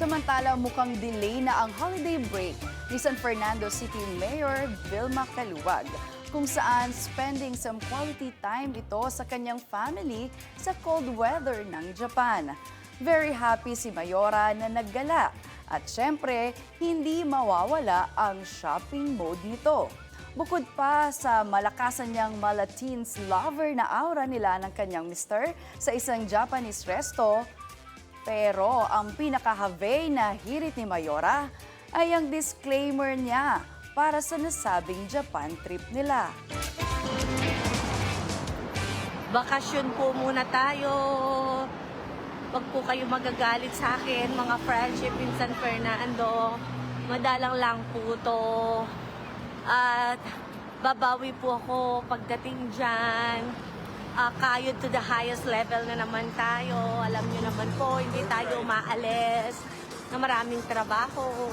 Samantala, mukhang delay na ang holiday break ni San Fernando City Mayor Vilma Caluwag, kung saan spending some quality time ito sa kanyang family sa cold weather ng Japan. Very happy si Mayora na naggala at syempre, hindi mawawala ang shopping mode nito. Bukod pa sa malakasan niyang Malatins lover na aura nila ng kanyang mister sa isang Japanese resto, pero ang pinaka-havey na hirit ni Mayora ay ang disclaimer niya para sa nasabing Japan trip nila. Bakasyon po muna tayo. Wag po kayo magagalit sa akin, mga friendship in San Fernando. Madalang lang po to. At babawi po ako pagdating dyan. Kayod to the highest level na naman tayo. Alam nyo naman po, hindi tayo umaalis na maraming trabaho.